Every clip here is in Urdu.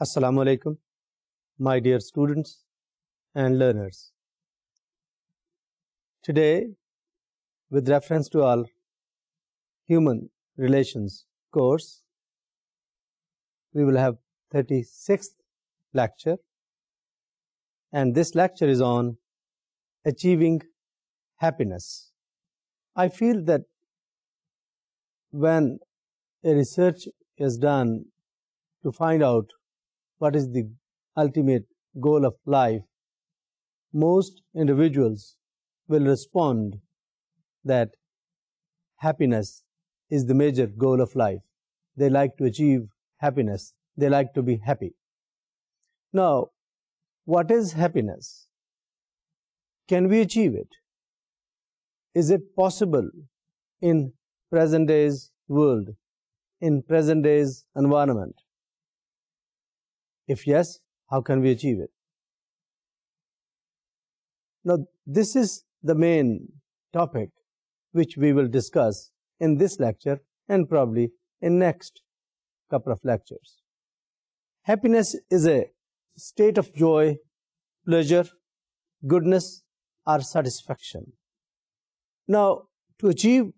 Assalamu alaikum, my dear students and learners. Today, with reference to our human relations course, we will have 36th lecture, and this lecture is on achieving happiness. I feel that when a research is done to find out what is the ultimate goal of life, most individuals will respond that happiness is the major goal of life. They like to achieve happiness. They like to be happy. Now, what is happiness? Can we achieve it? Is it possible in present day's world, in present day's environment? If yes, how can we achieve it? Now, this is the main topic which we will discuss in this lecture and probably in next couple of lectures. Happiness is a state of joy, pleasure, goodness, or satisfaction. Now, to achieve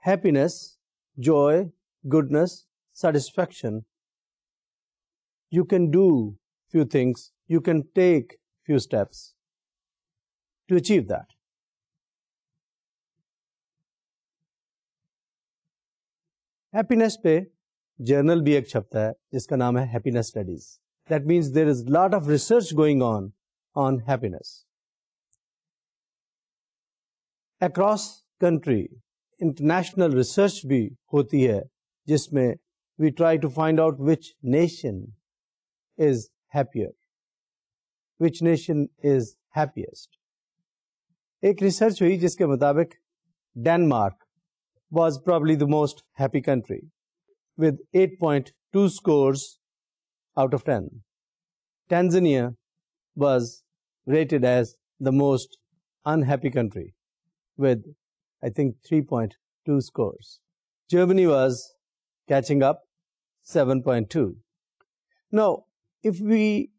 happiness, joy, goodness, satisfaction, you can do few things, you can take few steps to achieve that. Happiness پہ جرنل بھی ایک چھپتا ہے جس کا نام ہے Happiness Studies. That means there is a lot of research going on happiness. Across country, international research بھی ہوتی ہے جس میں we try to find out which nation is happier, which nation is happiest. ایک ریسرچ ہوئی جس کے مطابق Denmark was probably the most happy country with 8.2 scores out of 10. Tanzania was rated as the most unhappy country with, I think, 3.2 scores. Germany was catching up, 7.2. Now, if we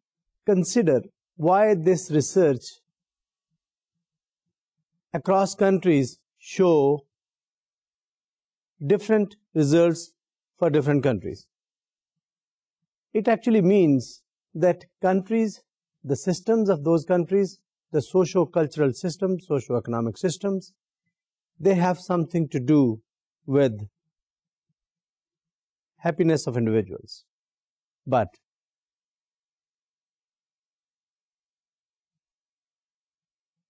consider why this research across countries show different results for different countries, it actually means that countries, the systems of those countries, the socio-cultural systems, socio-economic systems, they have something to do with happiness of individuals. But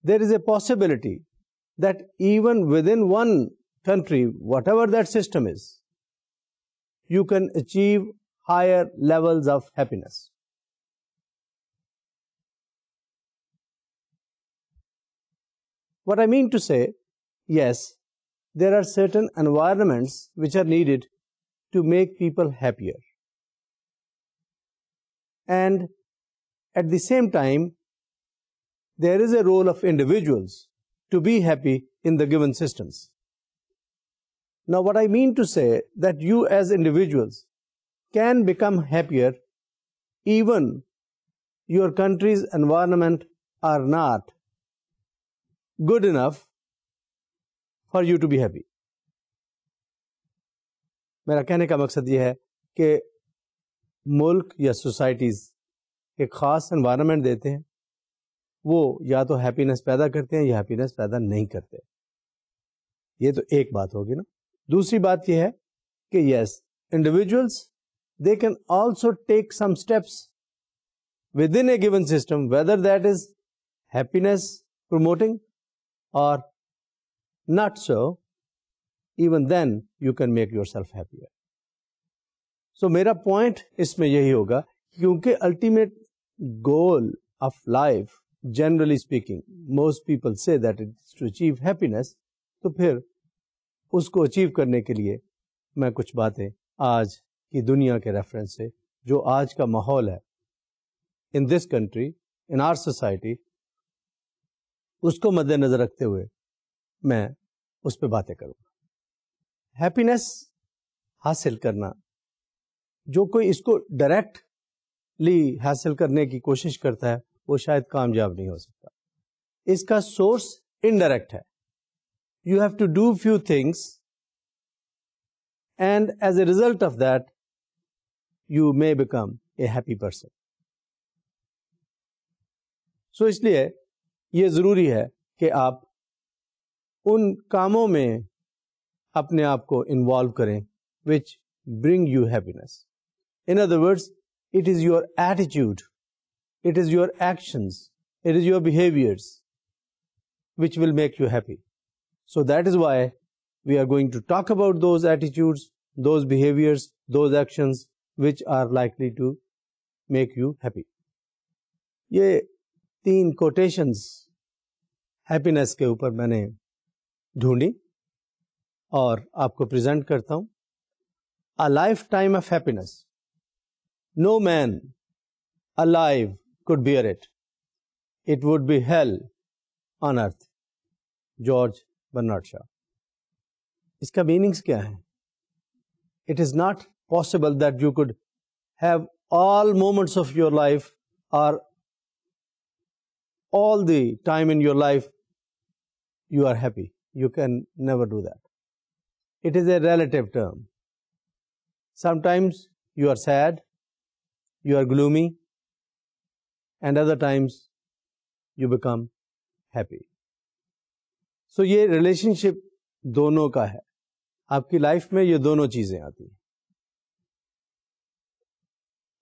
there is a possibility that even within one country, whatever that system is, you can achieve higher levels of happiness. What I mean to say, yes, there are certain environments which are needed to make people happier. And at the same time, there is a role of individuals to be happy in the given systems. Now, what I mean to say that you as individuals can become happier even your country's environment are not good enough for you to be happy. میرا کہنے کا مقصد یہ ہے کہ ملک یا سوسائٹیز ایک خاص انوائرمنٹ دیتے ہیں، وہ یا تو ہیپینس پیدا کرتے ہیں یا ہیپینس پیدا نہیں کرتے. یہ تو ایک بات ہوگی نا. دوسری بات یہ ہے کہ yes individuals they can also take some steps within a given system whether that is happiness promoting or not so even then you can make yourself happier. So میرا پوائنٹ اس میں یہی ہوگا کیونکہ ultimate goal of life generally speaking most people say that it's to achieve happiness. تو پھر اس کو اچیو کرنے کے لیے میں کچھ باتیں آج کی دنیا کے ریفرنس سے جو آج کا ماحول ہے in this country in our society اس کو مد نظر رکھتے ہوئے میں اس پہ باتیں کروں گا. ہیپینس حاصل کرنا جو کوئی اس کو ڈائریکٹ لی حاصل کرنے کی کوشش کرتا ہے وہ شاید کامیاب نہیں ہو سکتا. اس کا سورس انڈائریکٹ ہے. You have to do few things and as a result of that you may become a happy person. So اس لیے یہ ضروری ہے کہ آپ ان کاموں میں اپنے آپ کو انوالو کریں which bring you happiness. In other words, it is your attitude, it is your actions, it is your behaviors which will make you happy. So that is why we are going to talk about those attitudes, those behaviors, those actions which are likely to make you happy. یہ 3 کوٹیشنز ہیپینس کے اوپر میں نے ڈھونڈی اور آپ کو پریزنٹ کرتا ہوں. A lifetime of happiness. No man alive could bear it. It would be hell on earth. George Bernard Shaw. اس کا میننگس کیا ہے؟ It is not possible that you could have all moments of your life or all the time in your life you are happy. You can never do that. It is a relative term. Sometimes you are sad, you are gloomy, and other times you become happy. So یہ ریلیشن شپ دونوں کا ہے. آپ کی لائف میں یہ دونوں چیزیں آتی ہیں.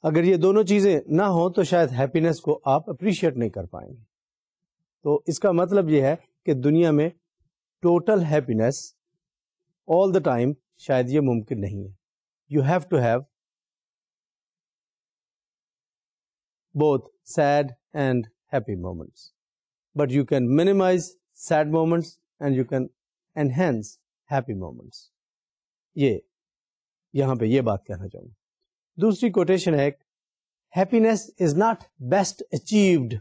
اگر یہ دونوں چیزیں نہ ہوں تو شاید ہیپینس کو آپ اپریشیٹ نہیں کر پائیں گے. تو اس کا مطلب یہ ہے کہ دنیا میں total happiness all the time شاید یہ ممکن نہیں ہے. You have to have both sad and happy moments. But you can minimize sad moments and you can enhance happy moments. یہ یہاں پہ یہ بات کہنا چاہوں. دوسری کوٹیشن ہے happiness is not best achieved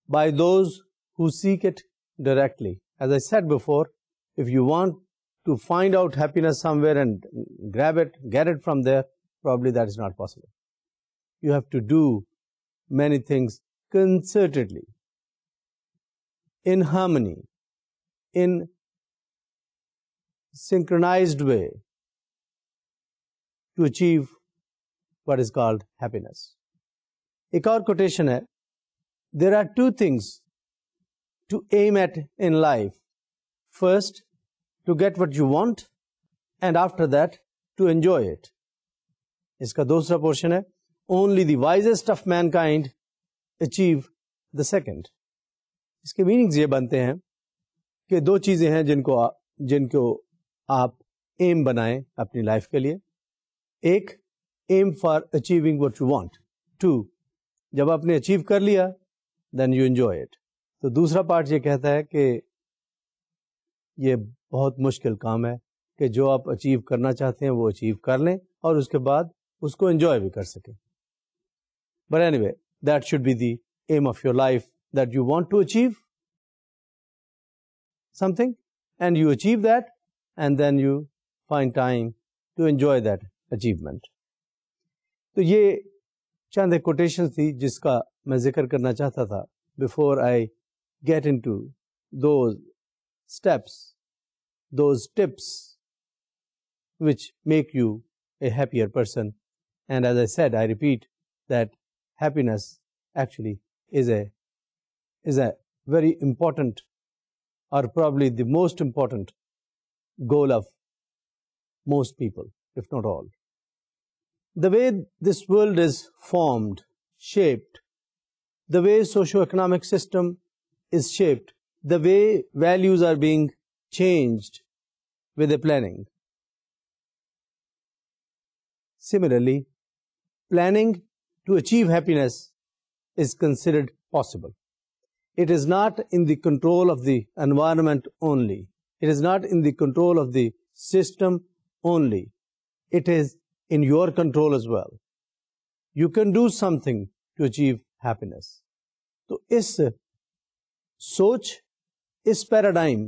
by those who seek it directly. As I said before, if you want to find out happiness somewhere and grab it, get it from there, probably that is not possible. You have to do many things concertedly, in harmony, in synchronized way to achieve what is called happiness. ایک اور کوٹیشن ہے, there are 2 things to aim at in life. First, to get what you want, and after that, to enjoy it. اس کا دوسرا پورشن ہے, only the wisest of mankind achieve the second. اس کے میننگز یہ بنتے ہیں کہ 2 چیزیں ہیں جن کو آپ ایم بنائیں اپنی لائف کے لیے. ایک, aim for achieving what you want. 2, جب آپ نے اچیو کر لیا then you enjoy it. تو دوسرا پارٹ یہ کہتا ہے کہ یہ بہت مشکل کام ہے کہ جو آپ اچیو کرنا چاہتے ہیں وہ اچیو کر لیں اور اس کے بعد اس کو انجوائے بھی کر سکیں. But anyway, that should be the aim of your life, that you want to achieve something and you achieve that and then you find time to enjoy that achievement. تو یہ چند ایک کوٹیشن تھی جس کا میں ذکر کرنا چاہتا تھا before I get into those steps, those tips which make you a happier person. And as I said, I repeat that happiness actually is a very important, or probably the most important goal of most people, if not all. The way this world is formed, shaped, the way socio-economic system is shaped, the way values are being changed with the planning. Similarly, planning to achieve happiness is considered possible. It is not in the control of the environment only. It is not in the control of the system only. It is in your control as well. You can do something to achieve happiness. تو اس سوچ, اس پیراڈائم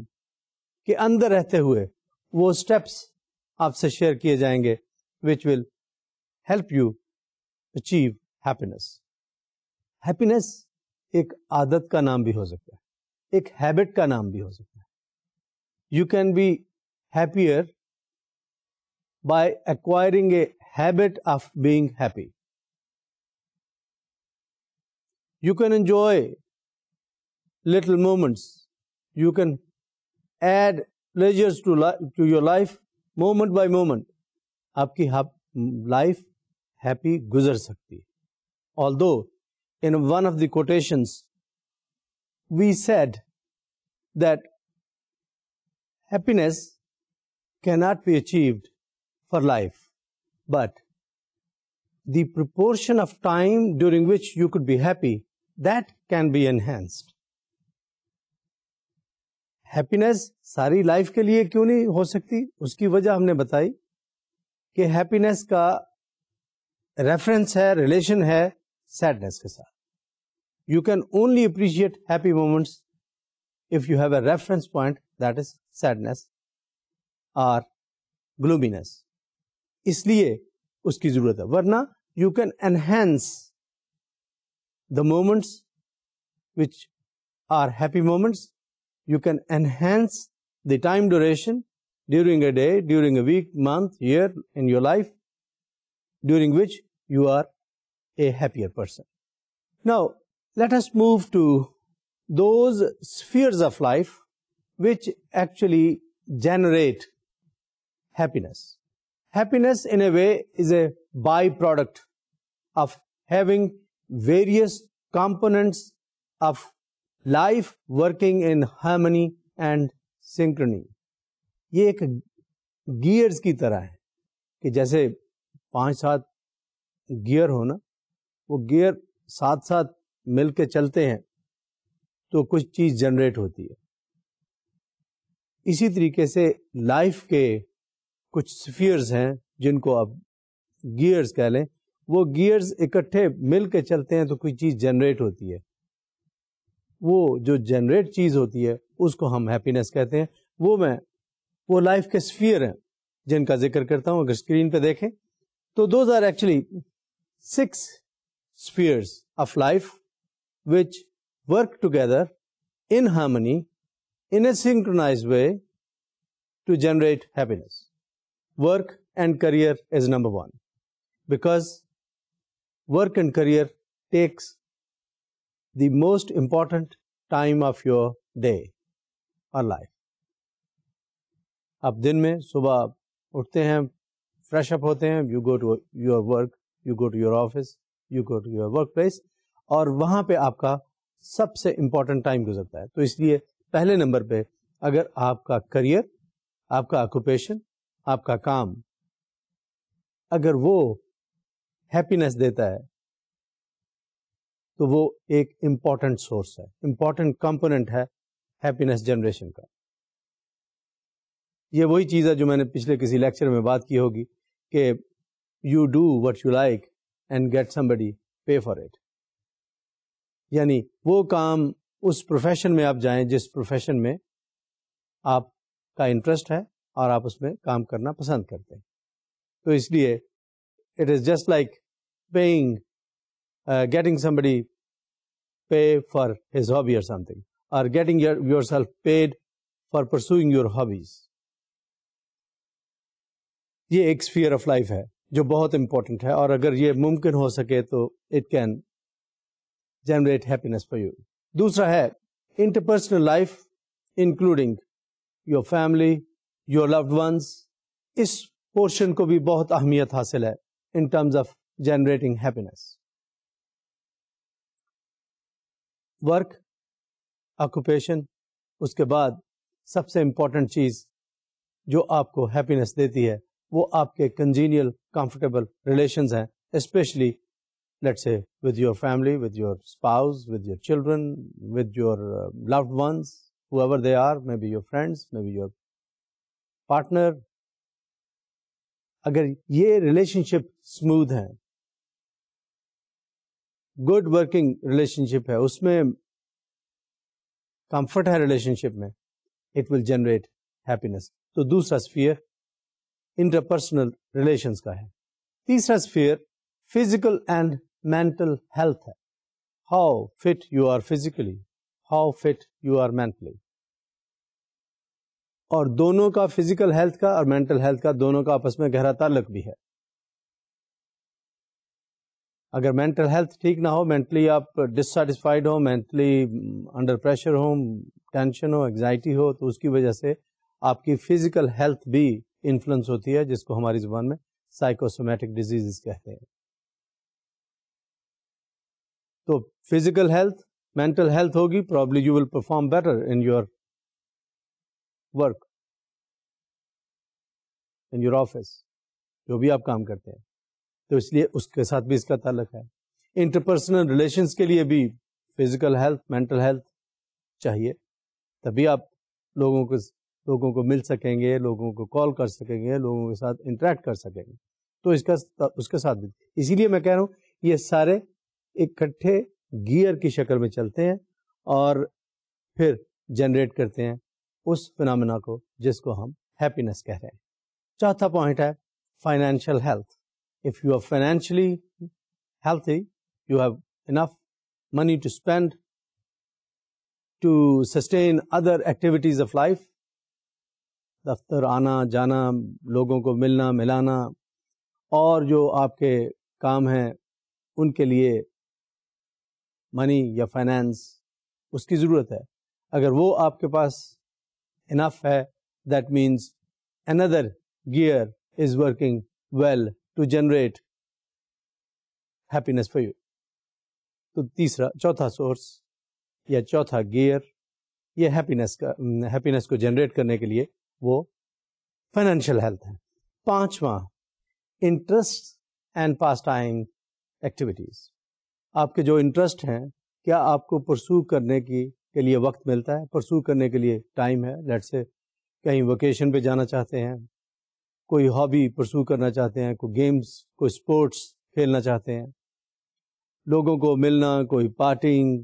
کے اندر رہتے ہوئے وہ اسٹیپس آپ سے شیئر کیے جائیں گے which will help you achieve happiness. Happiness ایک عادت کا نام بھی ہو سکتا ہے, ایک ہیبٹ کا نام بھی ہو سکتا ہے. You can be happier by acquiring a habit of being happy. You can enjoy little moments. You can add pleasures to your life moment by moment. آپ کی لائف ہیپی گزر سکتی ہے. Although in one of the quotations we said that happiness cannot be achieved for life, but the proportion of time during which you could be happy, that can be enhanced. Happiness ساری لائف کے لیے کیوں نہیں ہو سکتی؟ اس کی وجہ ہم نے بتائی کہ ہیپینس کا ریفرنس ہے, ریلیشن ہے سیڈنس کے ساتھ. You can only appreciate happy moments if you have a reference point that is sadness اور گلومینس. اس لیے اس کی ضرورت ہے, ورنہ you can enhance the moments which are happy moments. You can enhance the time duration during a day, during a week, month, year in your life, during which you are a happier person. Now, let us move to those spheres of life which actually generate happiness. Happiness, in a way, is a byproduct of having various components of life working in harmony and synchrony. یہ ایک گیئرز کی طرح ہے کہ جیسے 5-7 گیئر ہو نا, وہ گیئر ساتھ ساتھ مل کے چلتے ہیں تو کچھ چیز جنریٹ ہوتی ہے. اسی طریقے سے لائف کے کچھ سفیئرز ہیں جن کو آپ گیئرز کہہ لیں. وہ گیئرز اکٹھے مل کے چلتے ہیں تو کوئی چیز جنریٹ ہوتی ہے. وہ جو جنریٹ چیز ہوتی ہے اس کو ہم ہیپینس کہتے ہیں. وہ لائف کے سفیر ہیں جن کا ذکر کرتا ہوں. اگر اسکرین پہ دیکھیں تو those are actually 6 spheres of life which work together in harmony in a synchronized way to generate happiness. Work and career is number one, because work and career takes the most important time of your day or life. آپ دن میں صبح اٹھتے ہیں, فریش اپ ہوتے ہیں, you go to your work, you go to your office, you go to your work place, اور وہاں پہ آپ کا سب سے امپورٹنٹ ٹائم گزرتا ہے. تو اس لیے پہلے نمبر پہ اگر آپ کا کریئر, آپ کا آکوپیشن, آپ کا کام اگر وہ ہیپینس دیتا ہے تو وہ ایک امپورٹنٹ سورس ہے, امپورٹنٹ کمپوننٹ ہے ہیپینس جنریشن کا. یہ وہی چیز ہے جو میں نے پچھلے کسی لیکچر میں بات کی ہوگی کہ you do what you like and get somebody pay for it. یعنی وہ کام اس پروفیشن میں آپ جائیں جس پروفیشن میں آپ کا انٹرسٹ ہے اور آپ اس میں کام کرنا پسند کرتے ہیں. تو اس لیے it is just like paying getting somebody pay for his hobby or something, or getting yourself paid for pursuing your hobbies. یہ ایک sphere of life ہے جو بہت امپورٹنٹ ہے, اور اگر یہ ممکن ہو سکے تو it can generate happiness for you. دوسرا ہے interpersonal life, including your family, your loved ones. اس پورشن کو بھی بہت اہمیت حاصل ہے in terms of generating happiness. Work, occupation, اس کے بعد سب سے امپورٹنٹ چیز جو آپ کو ہیپینس دیتی ہے وہ آپ کے کنجینیل کمفرٹیبل ریلیشنز ہیں, especially let's say with your family, with your spouse, with your children, with your loved ones, whoever they are, maybe your friends, maybe your partner. اگر یہ ریلیشن شپ اسموتھ ہے, گڈ ورکنگ ریلیشن شپ ہے, اس میں کمفرٹ ہے ریلیشن شپ میں, اٹ ول جنریٹ ہیپینس. تو دوسرا اسفیئر انٹرپرسنل ریلیشنز کا ہے. تیسرا sphere physical and mental health ہے. How fit you are physically, how fit you are mentally. اور دونوں کا فزیکل ہیلتھ کا اور مینٹل ہیلتھ کا دونوں کا آپس میں گہرا تعلق بھی ہے. اگر مینٹل ہیلتھ ٹھیک نہ ہو, مینٹلی آپ ڈسسیٹسفائڈ ہو, مینٹلی انڈر پریشر ہو, ٹینشن ہو, انگزائٹی ہو, تو اس کی وجہ سے آپ کی فزیکل ہیلتھ بھی انفلوئنس ہوتی ہے, جس کو ہماری زبان میں سائیکوسومیٹک ڈیزیز کہتے ہیں. تو فزیکل ہیلتھ, مینٹل ہیلتھ ہوگی, probably you will perform better in your work, in your office, جو بھی آپ کام کرتے ہیں. تو اس لیے اس کے ساتھ بھی اس کا تعلق ہے. انٹرپرسنل ریلیشنز کے لیے بھی فزیکل ہیلتھ, مینٹل ہیلتھ چاہیے, تبھی آپ لوگوں کو مل سکیں گے, لوگوں کو کال کر سکیں گے, لوگوں کے ساتھ انٹریکٹ کر سکیں گے. تو اس کے ساتھ بھی, اسی لیے میں کہہ رہا ہوں یہ سارے اکٹھے گیئر کی شکل میں چلتے ہیں اور پھر جنریٹ کرتے ہیں اس فنامنا کو جس کو ہم ہیپینس کہہ رہے ہیں. چوتھا پوائنٹ ہے financial health. If you are financially healthy, you have enough money to spend to sustain other activities of life. دفتر آنا جانا, لوگوں کو ملنا ملانا, اور جو آپ کے کام ہیں ان کے لیے منی یا فائنینس اس کی ضرورت ہے. اگر وہ آپ کے پاس انف ہے, that means another gear is working well to generate happiness for you. تو چوتھا سورس یا چوتھا گیئر یہ ہیپینس کو جنریٹ کرنے کے لیے وہ فائنینشیل ہیلتھ ہے. پانچواں interest and pass time activities. آپ کے جو انٹرسٹ ہیں, کیا آپ کو پرسو کرنے کے لیے وقت ملتا ہے, پرسو کرنے کے لیے ٹائم ہے. لیٹ سے کہیں ویکیشن پہ جانا چاہتے ہیں, کوئی ہابی پرسو کرنا چاہتے ہیں, کوئی گیمز, کوئی اسپورٹس کھیلنا چاہتے ہیں, لوگوں کو ملنا, کوئی پارٹینگ,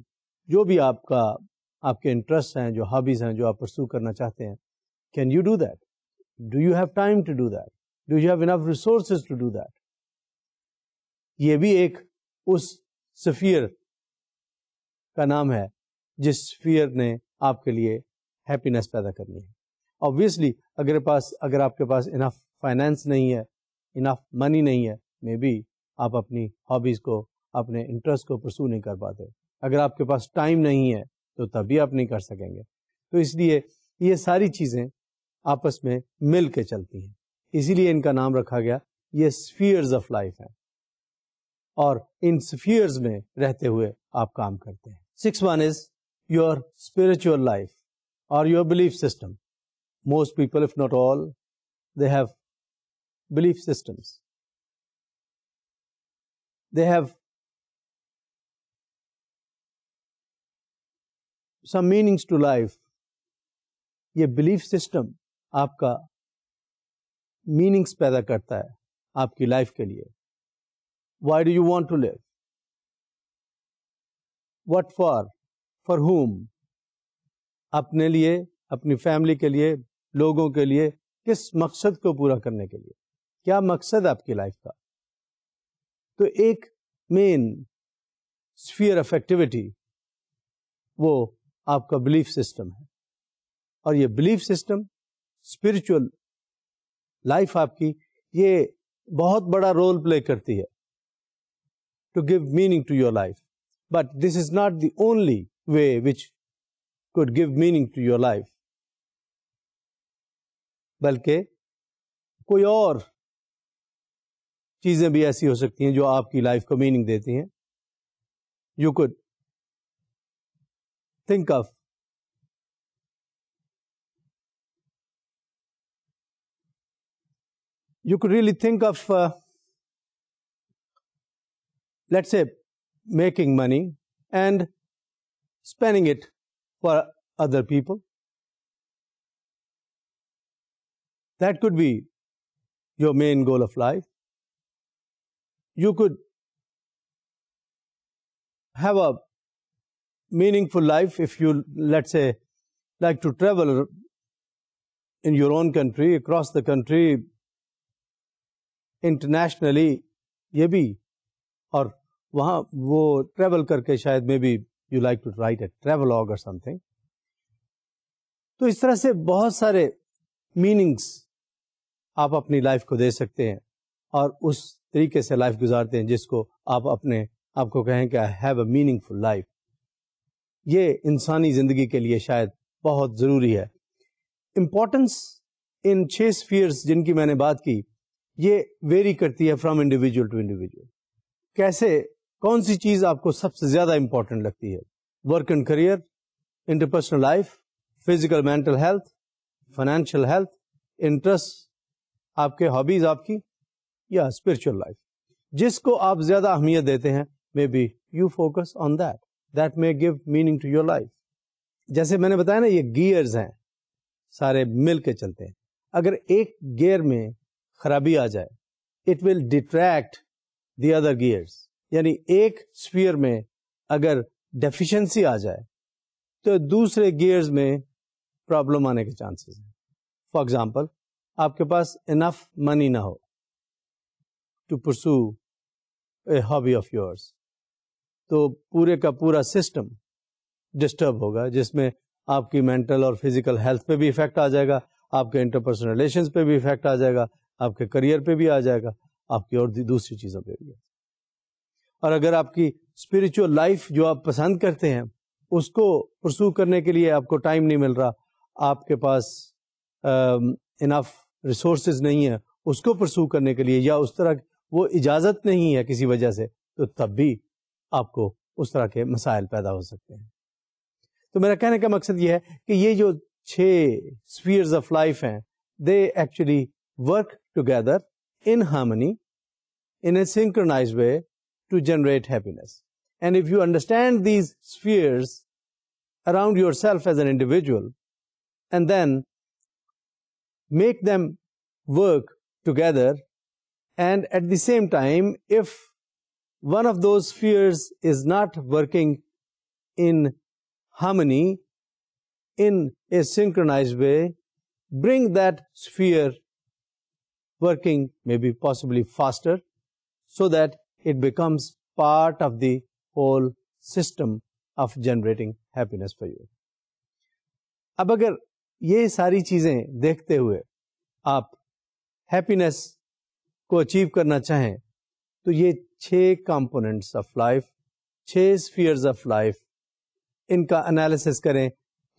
جو بھی آپ کے انٹرسٹ ہیں, جو ہابیز ہیں, جو آپ پرسو کرنا چاہتے ہیں, can you do that? Do you have time to do that? Do you have enough resources to do that? یہ بھی ایک اس سفیر کا نام ہے جس سفیر نے آپ کے لیے ہیپینس پیدا کرنی ہے. Obviously اگر آپ کے پاس انف فائنینس نہیں ہے, انف منی نہیں ہے, مے بی آپ اپنی ہابیز کو, اپنے انٹرسٹ کو پرسو نہیں کر پاتے. اگر آپ کے پاس ٹائم نہیں ہے تو تبھی آپ نہیں کر سکیں گے. تو اس لیے یہ ساری چیزیں آپس میں مل کے چلتی ہیں, اسی لیے ان کا نام رکھا گیا. یہ اسفیئرز آف لائف ہیں اور ان اسفیئرز میں رہتے ہوئے آپ کام کرتے ہیں. 6 one is your spiritual life or your belief system. Most people, if not all, they have belief systems. They have some meanings to life. یہ belief system آپ کا meanings پیدا کرتا ہے آپ کی لائف کے لیے. Why do you want to live? What for? For whom? اپنے لیے, اپنی فیملی کے لیے, لوگوں کے لیے, کس مقصد کو پورا کرنے کے لیے, کیا مقصد آپ کی لائف کا. تو ایک مین اسفیئر آف ایکٹیویٹی وہ آپ کا بلیف سسٹم ہے, اور یہ بلیف سسٹم اسپرچل لائف آپ کی یہ بہت بڑا رول پلے کرتی ہے to give meaning to your life. But this is not the only way which could give meaning to your life. بلکہ کوئی اور چیزیں بھی ایسی ہو سکتی ہیں جو آپ کی لائف کو میننگ دیتی ہیں. You could think of really think of let's say making money and spending it for other people. That could be your main goal of life. You could have a meaningful life if you, let's say, like to travel in your own country, across the country, internationally. یہ بھی, اور وہاں وہ ٹریول کر کے شاید maybe you like to write a travelogue or some thing. تو اس طرح سے بہت سارے میننگس آپ اپنی لائف کو دے سکتے ہیں اور اس طریقے سے لائف گزارتے ہیں جس کو آپ اپنے آپ کو کہیں کہ I have a meaningful life. یہ انسانی زندگی کے لیے شاید بہت ضروری ہے. امپورٹنس ان 6 اسفیئرس جن کی میں نے بات کی یہ ویری کرتی ہے فرام انڈیویجول ٹو انڈیویجول. کیسے کون سی چیز آپ کو سب سے زیادہ امپورٹنٹ لگتی ہے؟ Work and career, interpersonal life, physical mental health, financial health, interest, آپ کے ہابیز آپ کی، یا اسپرچل لائف. جس کو آپ زیادہ اہمیت دیتے ہیں maybe you focus on that may give meaning to your life. جیسے میں نے بتایا نا یہ گیئرز ہیں سارے مل کے چلتے ہیں. اگر ایک گیئر میں خرابی آ جائے it will detract the other gears. یعنی ایک اسفیئر میں اگر ڈیفیشنسی آ جائے تو دوسرے گیئرز میں پرابلم آنے کے چانسز ہیں. فار ایگزامپل آپ کے پاس انف منی نہ ہو to pursue a hobby of yours تو پورے کا پورا سسٹم ڈسٹرب ہوگا جس میں آپ کی مینٹل اور فزیکل ہیلتھ پہ بھی افیکٹ آ جائے گا، آپ کے انٹرپرسنل ریلیشنز پہ بھی افیکٹ آ جائے گا، آپ کے کریئر پہ بھی آ جائے گا، آپ کی اور دوسری چیزوں پہ بھی. اور اگر آپ کی اسپرچل لائف جو آپ پسند کرتے ہیں اس کو پرسو کرنے کے لیے آپ کو ٹائم نہیں مل رہا، آپ کے پاس انف ریسورسز نہیں ہے اس کو پرسو کرنے کے لیے، یا اس طرح وہ اجازت نہیں ہے کسی وجہ سے، تو تب بھی آپ کو اس طرح کے مسائل پیدا ہو سکتے ہیں. تو میرا کہنے کا مقصد یہ ہے کہ یہ جو 6 spheres آف لائف ہیں they actually work together in harmony in a synchronized way to generate happiness. And if you understand these spheres around yourself as an individual and then make them work together, and at the same time if one of those spheres is not working in harmony, in a synchronized way, bring that sphere working maybe possibly faster so that it becomes part of the whole system of generating happiness for you. اب اگر یہ ساری چیزیں دیکھتے ہوئے آپ ہیپینس کو اچیو کرنا چاہیں تو یہ 6 components of life, 6 spheres of life, ان کا انالیسس کریں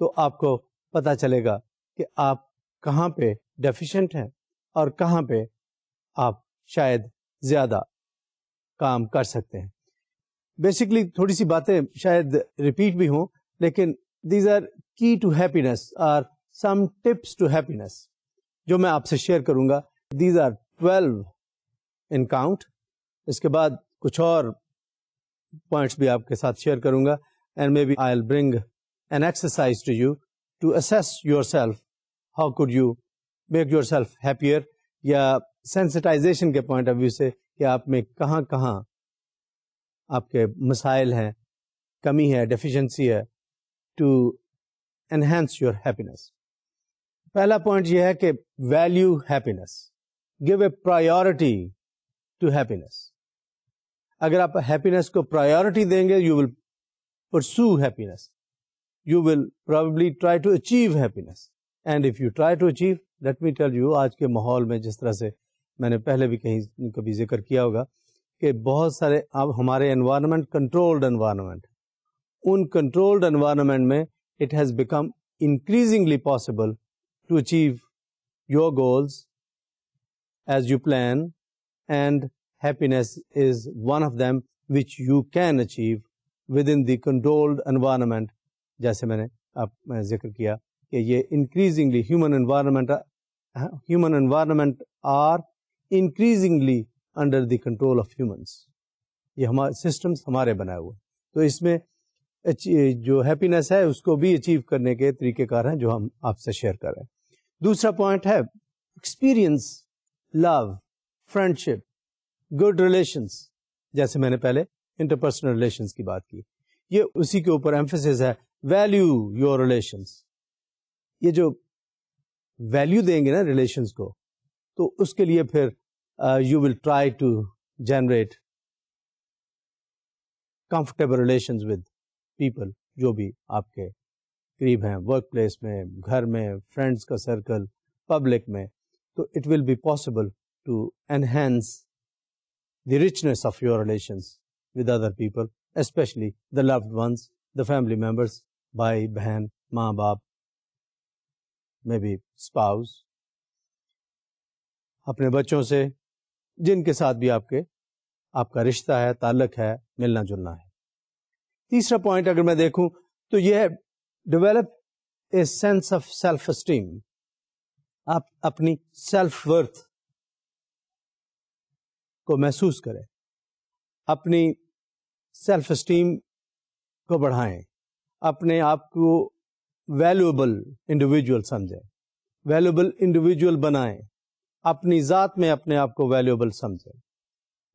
تو آپ کو پتہ چلے گا کہ آپ کہاں پہ ڈیفیشینٹ ہیں اور کہاں پہ آپ شاید زیادہ کام کر سکتے ہیں. بیسکلی تھوڑی سی باتیں شاید ریپیٹ بھی ہوں لیکن دیز آر کی ٹو ہیپینس اور سم ٹپس ٹو ہیپینس جو میں آپ سے شیئر کروں گا. These are 12 in count. اس کے بعد کچھ اور پوائنٹس بھی آپ کے ساتھ شیئر کروں گا. And maybe I will bring an exercise to you to assess yourself how could you make yourself happier, یا سینسٹائزیشن کے پوائنٹ آف ویو سے کہ آپ میں کہاں کہاں آپ کے مسائل ہیں، کمی ہے، ڈیفیشنسی ہے، ٹو انہینس یور ہیپینس. پہلا پوائنٹ یہ ہے کہ value happiness, give a priority to happiness. اگر آپ ہیپینس کو پرائیورٹی دیں گے you will pursue happiness, you will probably try to achieve happiness. And if you try to achieve, let me tell you, آج کے ماحول میں جس طرح سے میں نے پہلے بھی کہیں کبھی ذکر کیا ہوگا کہ بہت سارے اب ہمارے انوائرمنٹ کنٹرولڈ انوائرمنٹ، ان کنٹرولڈ انوائرمنٹ میں it has become increasingly possible to achieve your goals as you plan, and happiness is one of them which you can achieve within the controlled environment. جیسے میں نے ذکر کیا کہ یہ increasingly human environment are increasingly under the control of humans. یہ ہمارے systems ہمارے بنائے ہوئے، تو اس میں جو happiness ہے اس کو بھی اچیو کرنے کے طریقہ کار ہیں جو ہم آپ سے شیئر کر رہے ہیں. دوسرا پوائنٹ ہے experience, love, friendship, good relations. جیسے میں نے پہلے انٹرپرسنل ریلیشنس کی بات کی، یہ اسی کے اوپر ایمفیسس ہے. Value your relations. یہ جو ویلیو دیں گے نا ریلیشنس کو تو اس کے لیے پھر you will try to generate comfortable relations with people, جو بھی آپ کے قریب ہیں, ورک پلیس میں, گھر میں, فرینڈس کا سرکل, پبلک میں, تو it will be possible to enhance the richness of your relations with other people, especially the loved ones, the family members, بھائی بہن, ماں باپ, maybe spouse, اپنے بچوں سے, جن کے ساتھ بھی آپ کا رشتہ ہے, تعلق ہے, ملنا جلنا ہے. تیسرا پوائنٹ اگر میں دیکھوں تو یہ ہے develop a sense of self esteem. آپ اپنی سیلف ورتھ کو محسوس کریں, اپنی سیلف اسٹیم کو بڑھائیں, اپنے آپ کو ویلیوبل انڈیویجول سمجھیں, ویلیوبل انڈیویجول بنائیں, اپنی ذات میں اپنے آپ کو ویلیوبل سمجھیں.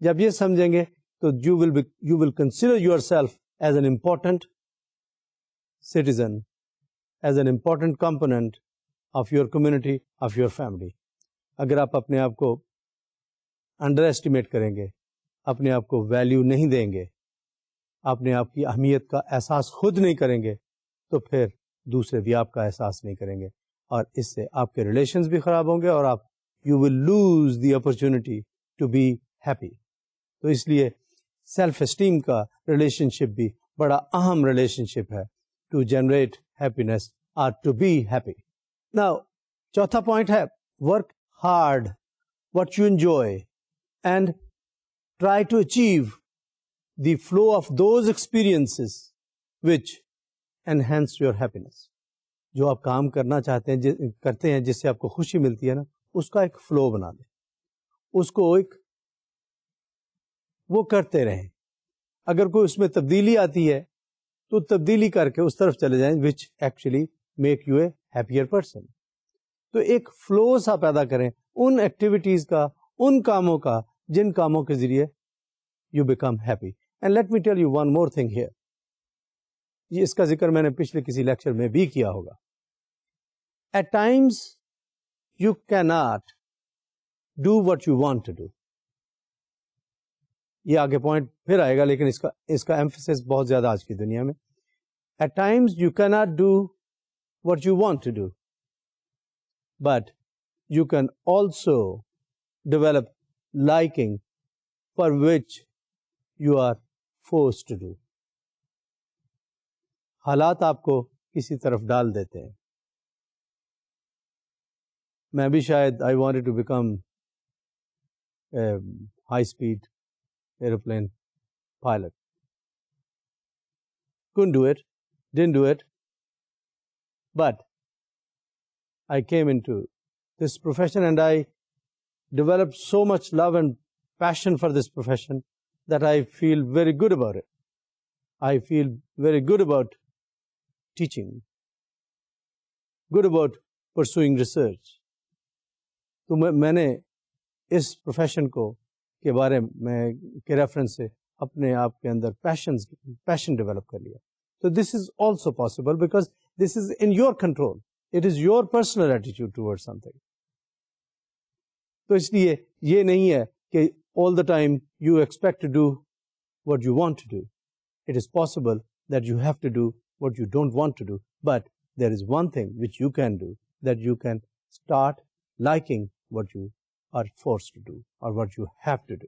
جب یہ سمجھیں گے تو you will consider your self as an important citizen, as an important component of your community, of your family. اگر آپ اپنے آپ کو انڈر ایسٹیمیٹ کریں گے, اپنے آپ کو ویلیو نہیں دیں گے, اپنے آپ کی اہمیت کا احساس خود نہیں کریں گے, تو پھر دوسرے بھی آپ کا احساس نہیں کریں گے, اور اس سے آپ کے ریلیشنز بھی خراب ہوں گے, اور آپ you will lose the opportunity to be happy. تو اس لیے سیلف اسٹیم کا ریلیشن شپ بھی بڑا اہم ریلیشن شپ ہے to generate happiness or to be happy. Now, چوتھا پوائنٹ ہے work hard what you enjoy and try to achieve the flow of those experiences which enhance your happiness. جو آپ کام کرنا چاہتے ہیں, کرتے ہیں, جس سے آپ کو خوشی ملتی ہے نا, اس کا ایک فلو بنا دیں, اس کو ایک وہ کرتے رہیں. اگر کوئی اس میں تبدیلی آتی ہے تو تبدیلی کر کے اس طرف چلے جائیں which actually make you a happier person. تو ایک فلو سا پیدا کریں ان ایکٹیویٹیز کا, ان کاموں کا جن کاموں کے ذریعے you become happy. And let me tell you one more thing here. یہ اس کا ذکر میں نے پچھلے کسی لیکچر میں بھی کیا ہوگا. At times you cannot do what you want to do. یہ آگے پوائنٹ پھر آئے گا, لیکن اس کا ایمفیسس بہت زیادہ آج کی دنیا میں. At times you cannot do what you want to do, but you can also develop liking for which you are forced to do. حالات آپ کو کسی طرف ڈال دیتے ہیں. میں بھی شاید I wanted to become a high speed aeroplane pilot. Couldn't do it, didn't do it, but I came into this profession and I developed so much love and passion for this profession that I feel very good about it. I feel very good about teaching, good about pursuing research. تو میں نے اس پروفیشن کے بارے میں کے ریفرنس سے اپنے آپ کے اندر پیشن ڈیولپ کر لیا. So this is also possible because this is in your control. It is your personal attitude towards something. تو اس لیے یہ نہیں ہے کہ all the time you expect to do what you want to do. It is possible that you have to do what you don't want to do. But there is one thing which you can do, that you can start liking what you are forced to do or what you have to do.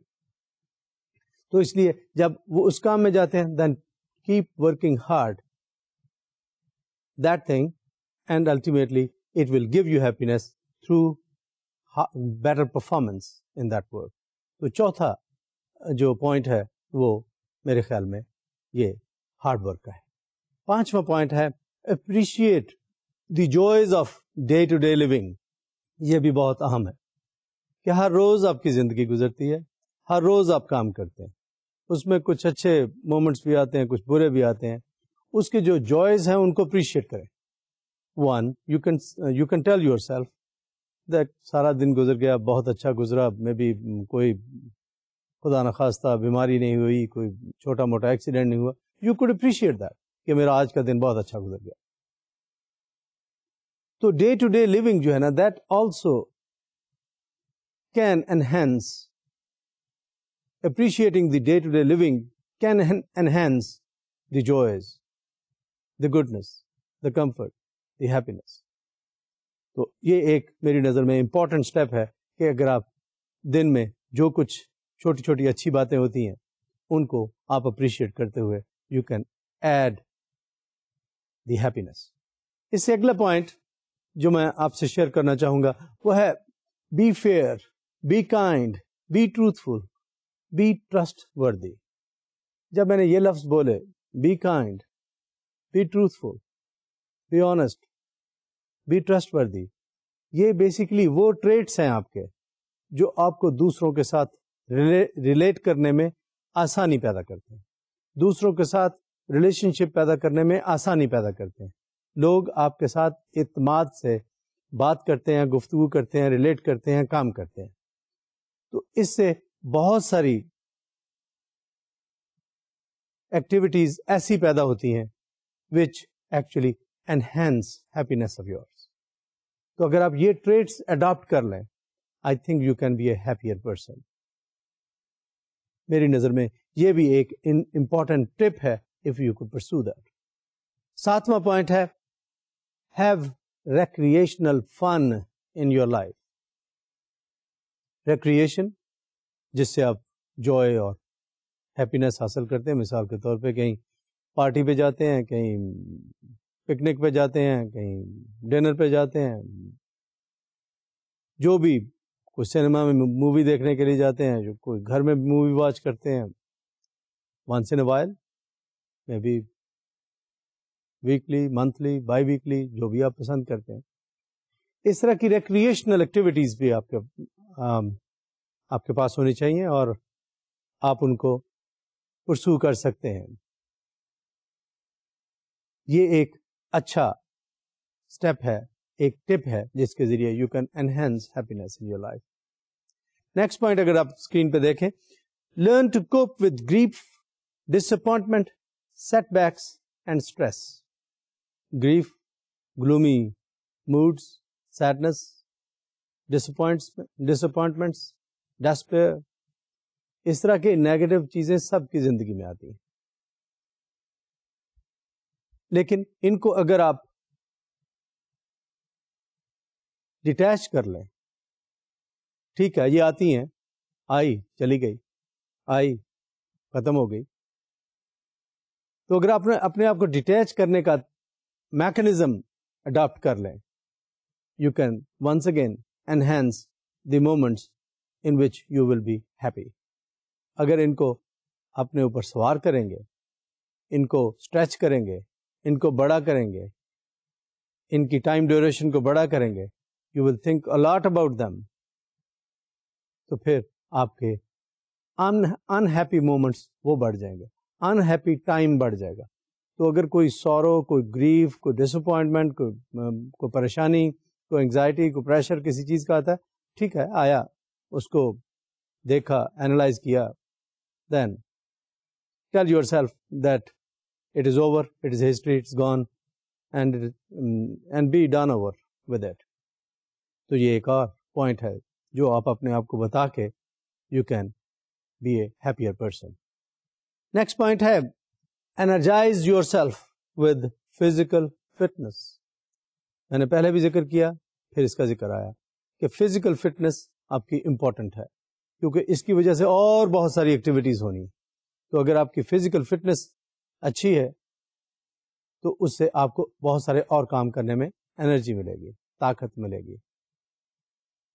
تو اس لیے جب وہ اس کام میں جاتے ہیں then keep working hard that thing and ultimately it will give you happiness through better performance in that work. تو چوتھا جو پوائنٹ ہے وہ میرے خیال میں یہ ہارڈ ورک کا ہے. پانچواں پوائنٹ ہے appreciate the joys of day to day living. یہ بھی بہت اہم ہے کہ ہر روز آپ کی زندگی گزرتی ہے, ہر روز آپ کام کرتے ہیں, اس میں کچھ اچھے مومنٹس بھی آتے ہیں, کچھ برے بھی آتے ہیں. اس کے جو جوائز ہیں ان کو اپریشیٹ کریں. One, you can tell yourself that سارا دن گزر گیا, بہت اچھا گزرا, میں بھی کوئی خدا نخواستہ بیماری نہیں ہوئی, کوئی چھوٹا موٹا ایکسیڈنٹ نہیں ہوا. You could appreciate that کہ میرا آج کا دن بہت اچھا گزر گیا. تو ڈے ٹو ڈے لیونگ جو ہے نا, that also can enhance appreciating the day to day living can enhance the joys, the goodness, the comfort, the happiness. تو یہ ایک میری نظر میں امپورٹنٹ اسٹیپ ہے کہ اگر آپ دن میں جو کچھ چھوٹی چھوٹی اچھی باتیں ہوتی ہیں ان کو آپ اپریشیٹ کرتے ہوئے you can add the happiness. اس سے اگلا پوائنٹ جو میں آپ سے شیئر کرنا چاہوں گا وہ ہے be fair, be kind, be truthful, be trustworthy. جب میں نے یہ لفظ بولے be kind, be truthful, be honest, be trustworthy, یہ بیسیکلی وہ ٹریٹس ہیں آپ کے جو آپ کو دوسروں کے ساتھ ریلیٹ کرنے میں آسانی پیدا کرتے ہیں, دوسروں کے ساتھ ریلیشن شپ پیدا کرنے میں آسانی پیدا کرتے ہیں. لوگ آپ کے ساتھ اعتماد سے بات کرتے ہیں, گفتگو کرتے ہیں, ریلیٹ کرتے ہیں, کام کرتے ہیں. تو اس سے بہت ساری ایکٹیویٹیز ایسی پیدا ہوتی ہیں which actually enhance happiness of yours. تو اگر آپ یہ ٹریٹس اڈاپٹ کر لیں I think you can be a happier person. میری نظر میں یہ بھی ایک امپورٹنٹ ٹپ ہے if you could pursue that. 7واں پوائنٹ ہے have recreational fun in your life. Recreation جس سے آپ جوائے اور ہیپینس حاصل کرتے ہیں. مثال کے طور پہ کہیں پارٹی پہ جاتے ہیں, کہیں پکنک پہ جاتے ہیں, کہیں ڈنر پہ جاتے ہیں, جو بھی کوئی سنیما میں مووی دیکھنے کے لیے جاتے ہیں, جو کوئی گھر میں مووی واچ کرتے ہیں, ونس ان اے وائل, میں بھی ویکلی, منتھلی, بائی ویکلی, جو بھی آپ پسند کرتے ہیں. اس طرح کی ریکریشنل ایکٹیویٹیز بھی آپ کے پاس ہونی چاہیے اور آپ ان کو پرسو کر سکتے ہیں. یہ ایک اچھا اسٹیپ ہے, ایک ٹپ ہے جس کے ذریعے you can enhance happiness in your life. Next point اگر آپ اسکرین پہ دیکھیں, learn to cope with grief, disappointment, setbacks and stress. Grief, gloomy moods, sadness, disappointments, despair, اس طرح کے نیگیٹو چیزیں سب کی زندگی میں آتی ہیں, لیکن ان کو اگر آپ ڈیٹیچ کر لیں, ٹھیک ہے یہ آتی ہیں, آئی چلی گئی, آئی ختم ہو گئی, تو اگر آپ نے اپنے آپ کو ڈیٹیچ کرنے کا میکنزم اڈاپٹ کر لیں, you can once again enhance the moments in which you will be happy. اگر ان کو اپنے اوپر سوار کریں گے, ان کو اسٹریچ کریں گے, ان کو بڑا کریں گے, ان کی ٹائم ڈیوریشن کو بڑا کریں گے, you will think a lot about them. تو پھر آپ کے unhappy moments وہ بڑھ جائیں گے, unhappy time بڑھ جائے گا. تو اگر کوئی سورو, کوئی گریف, کوئی ڈس اپوائنٹمنٹ, کوئی پریشانی, کوئی انگزائٹی, کوئی پریشر کسی چیز کا آتا ہے, ٹھیک ہے آیا, اس کو دیکھا, اینالائز کیا, then tell yourself that it is over, it is history, it's gone, and be done over with it. تو یہ ایک اور پوائنٹ ہے جو آپ اپنے آپ کو بتا کے you can be a happier person. Next point ہے energize yourself with physical fitness. میں نے پہلے بھی ذکر کیا, پھر اس کا ذکر آیا کہ فزیکل فٹنس آپ کی امپورٹنٹ ہے, کیونکہ اس کی وجہ سے اور بہت ساری ایکٹیویٹیز ہونی. تو اگر آپ کی فزیکل فٹنس اچھی ہے تو اس سے آپ کو بہت سارے اور کام کرنے میں انرجی ملے گی, طاقت ملے گی.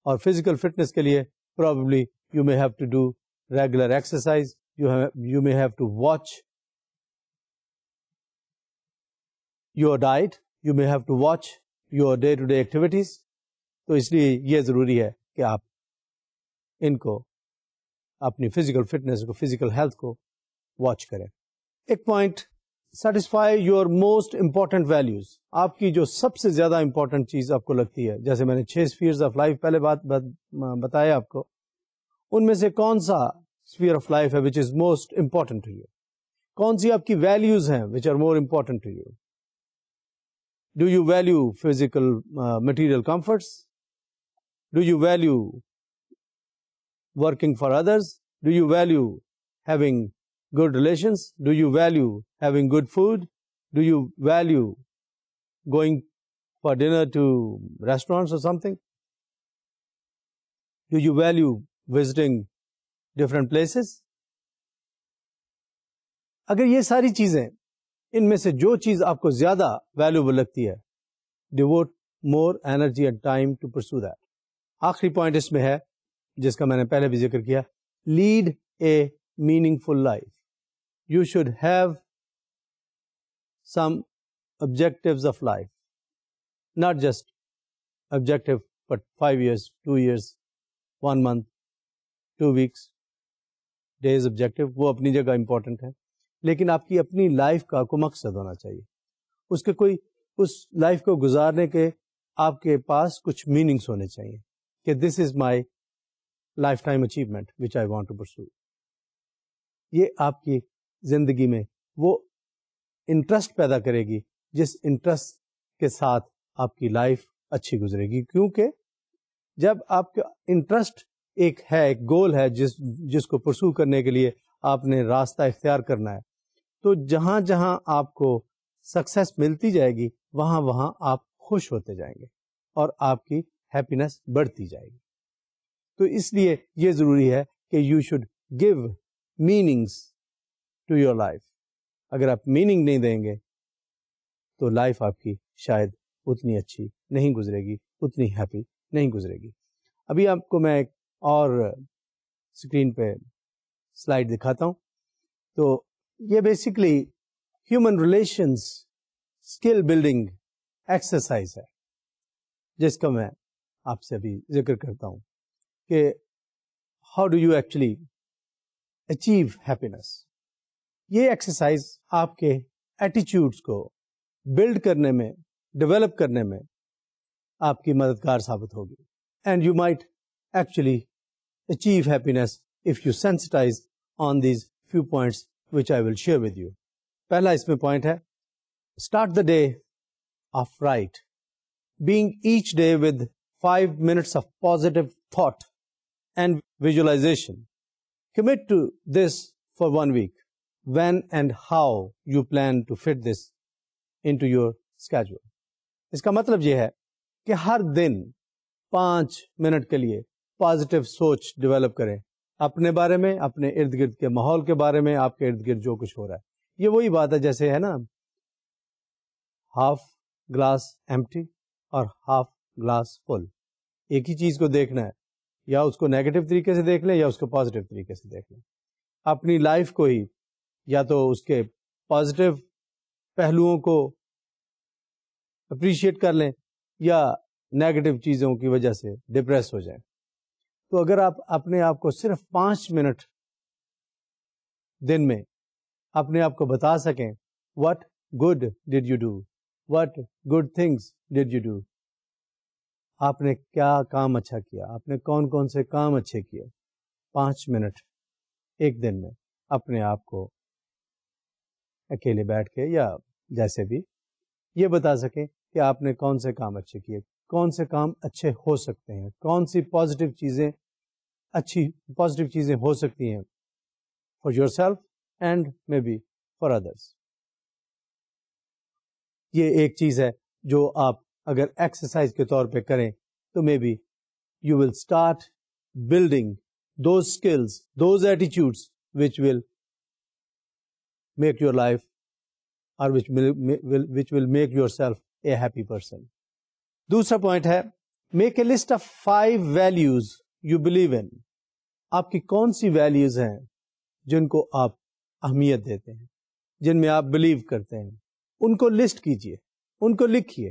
اور فزیکل فٹنس کے لیے probably you may have to do regular exercise, you may have to watch your diet, you may have to watch your day-to-day activities. تو اس لیے یہ ضروری ہے کہ آپ ان کو, اپنی فزیکل فٹنس کو, فزیکل ہیلتھ کو واچ کریں. ایک point, satisfy your most important values. آپ کی جو سب سے زیادہ امپورٹنٹ چیز آپ کو لگتی ہے, جیسے میں نے 6 اسفیئرز آف لائف پہلے بتایا آپ کو, ان میں سے کون سا اسفیئر آف لائف ہے which is most important to you, کون سی آپ کی ویلیوز ہیں which are more important to you. Do you value physical material comforts? Do you value working for others? Do you value having good relations? Do you value having good food? Do you value going for dinner to restaurants or something? Do you value visiting different places? اگر یہ ساری چیزیں ان میں سے جو چیز آپ کو زیادہ ویلیوبل لگتی ہے, devote more energy and time to pursue that. آخری پوائنٹ اس میں ہے جس کا میں نے پہلے بھی ذکر کیا, lead a meaningful life. You should have some objectives of life, not just objective but 5 years, 2 years, 1 month, 2 weeks, days objective, وہ اپنی جگہ امپورٹنٹ ہے, لیکن آپ کی اپنی لائف کا کوئی مقصد ہونا چاہیے. اس کے کوئی اس لائف کو گزارنے کے آپ کے پاس کچھ میننگس ہونے چاہیے کہ this is my lifetime achievement which I want to pursue. یہ آپ کی زندگی میں وہ انٹرسٹ پیدا کرے گی جس انٹرسٹ کے ساتھ آپ کی لائف اچھی گزرے گی. کیونکہ جب آپ کا انٹرسٹ ایک گول ہے جس کو پرسو کرنے کے لیے آپ نے راستہ اختیار کرنا ہے, تو جہاں جہاں آپ کو سکسیس ملتی جائے گی وہاں وہاں آپ خوش ہوتے جائیں گے اور آپ کی ہیپینس بڑھتی جائے گی. تو اس لیے یہ ضروری ہے کہ you should give meanings to your life. اگر آپ میننگ نہیں دیں گے تو لائف آپ کی شاید اتنی اچھی نہیں گزرے گی, اتنی ہیپی نہیں گزرے گی. ابھی آپ کو میں ایک اور اسکرین پہ سلائڈ دکھاتا ہوں. تو یہ basically human relations skill building exercise ہے جس کا میں آپ سے ابھی ذکر کرتا ہوں کہ how do you actually achieve happiness. یہ ایکسرسائز آپ کے ایٹیچیوڈس کو بلڈ کرنے میں, ڈیولپ کرنے میں آپ کی مددگار ثابت ہوگی. And you might actually achieve happiness if you sensitize on these few points which I will share with you. پہلا اس میں پوائنٹ ہے, start the day off right, being each day with 5 minutes of positive thought and visualization. Commit to this for 1 week. When and how you plan to fit this into your schedule. اس کا مطلب یہ ہے کہ ہر دن 5 منٹ کے لیے پازیٹیو سوچ ڈیولپ کریں اپنے بارے میں, اپنے ارد گرد کے ماحول کے بارے میں, آپ کے ارد گرد جو کچھ ہو رہا ہے. یہ وہی بات ہے جیسے ہے نا, ہاف گلاس ایمپٹی اور ہاف گلاس فل. ایک ہی چیز کو دیکھنا ہے, یا اس کو نیگیٹو طریقے سے دیکھ لیں یا اس کو پازیٹیو طریقے سے دیکھ لیں. اپنی لائف کو ہی یا تو اس کے پازیٹیو پہلوؤں کو اپریشیٹ کر لیں یا نیگیٹو چیزوں کی وجہ سے ڈپریس ہو جائیں. تو اگر آپ اپنے آپ کو صرف 5 منٹ دن میں اپنے آپ کو بتا سکیں, what good did you do, what good things did you do, آپ نے کیا کام اچھا کیا, آپ نے کون کون سے کام اچھے کیے, 5 منٹ ایک دن میں اپنے آپ کو اکیلے بیٹھ کے یا جیسے بھی یہ بتا سکیں کہ آپ نے کون سے کام اچھے کیے, کون سے کام اچھے ہو سکتے ہیں, کون سی پازیٹیو چیزیں ہو سکتی ہیں for yourself and maybe for others. یہ ایک چیز ہے جو آپ اگر ایکسرسائز کے طور پہ کریں تو maybe you will start building those skills, those attitudes which will make your life or which will make yourself a happy person. دوسرا پوائنٹ ہے, make a list of 5 values you believe in. آپ کی کون سی ویلیوز ہیں جن کو آپ اہمیت دیتے ہیں, جن میں آپ بلیو کرتے ہیں, ان کو لسٹ کیجئے, ان کو لکھیے.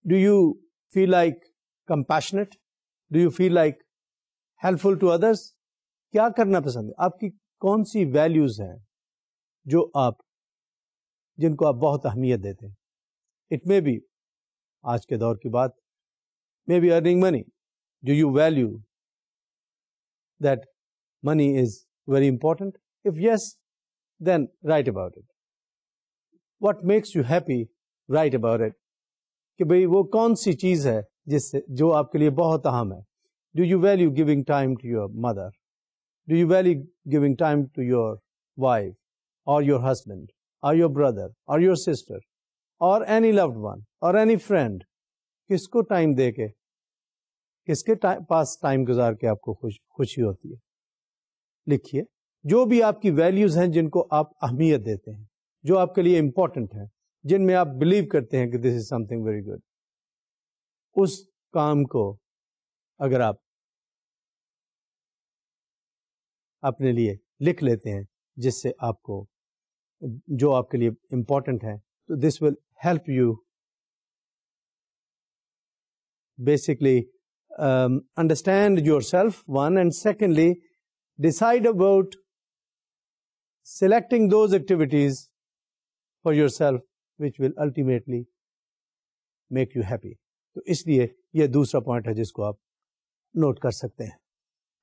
Do you feel like compassionate? Do you feel like helpful to others? کیا کرنا پسند ہے, آپ کی کون سی ویلیوز ہیں جن کو آپ بہت اہمیت دیتے ہیں. اٹ مے بی آج کے دور کی بات, maybe earning money. Do you value that money is very important? If yes then write about it. What makes you happy? Write about it. کہ بھئی وہ کون سی چیز ہے جو آپ کے لیے بہت اہم ہے. Do you value giving time to your mother? Do you value giving time to your wife or your husband or your brother or your sister or any loved one or any friend, کس کو ٹائم دے کے, کس کے پاس ٹائم گزار کے آپ کو خوشی ہوتی ہے؟ لکھیے جو بھی آپ کی ویلیوز ہیں جن کو آپ اہمیت دیتے ہیں, جو آپ کے لیے امپورٹنٹ ہیں, جن میں آپ بلیو کرتے ہیں کہ this is some thing very good, اس کام کو اگر آپ اپنے لیے لکھ لیتے ہیں جس سے آپ کو, جو آپ کے لیے امپورٹنٹ ہے, تو this will help you basically understand yourself, one, and secondly, decide about selecting those activities for yourself which will ultimately make you happy. تو اس لیے یہ دوسرا پوائنٹ ہے جس کو آپ نوٹ کر سکتے ہیں.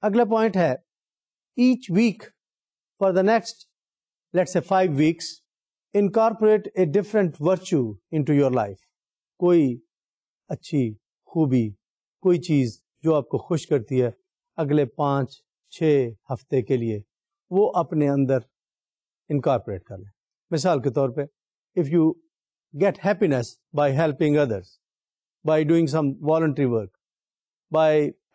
اگلا پوائنٹ ہے each week for the next, let's say 5 weeks, incorporate a different virtue into your life. کوئی اچھی خوبی, کوئی چیز جو آپ کو خوش کرتی ہے, اگلے 5-6 ہفتے کے لیے وہ اپنے اندر انکارپوریٹ کر لیں. مثال کے طور پہ, if you get happiness by helping others, by doing some voluntary work, by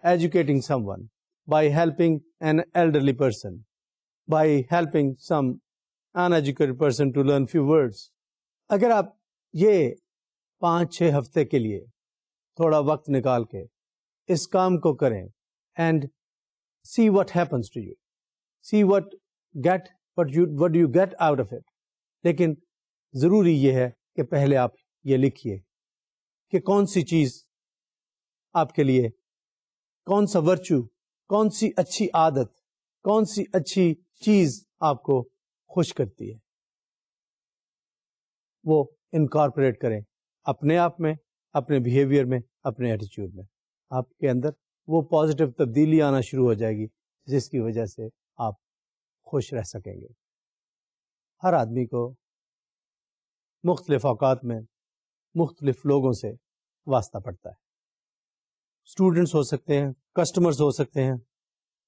educating someone, by helping an elderly person, by helping some uneducated person to learn few words, اگر آپ یہ 5-6 ہفتے کے لیے تھوڑا وقت نکال کے اس کام کو کریں, and see what happens to you, see what you get out of it. لیکن ضروری یہ ہے کہ پہلے آپ یہ لکھیے کہ کون سی چیز آپ کے لیے, کون سا ورچو, کون سی اچھی عادت, کون سی اچھی چیز آپ کو خوش کرتی ہے, وہ انکارپوریٹ کریں اپنے آپ میں, اپنے بیہیویئر میں, اپنے ایٹیچیوڈ میں. آپ کے اندر وہ پازیٹیو تبدیلی آنا شروع ہو جائے گی جس کی وجہ سے آپ خوش رہ سکیں گے. ہر آدمی کو مختلف اوقات میں مختلف لوگوں سے واسطہ پڑتا ہے. اسٹوڈنٹس ہو سکتے ہیں, کسٹمرز ہو سکتے ہیں,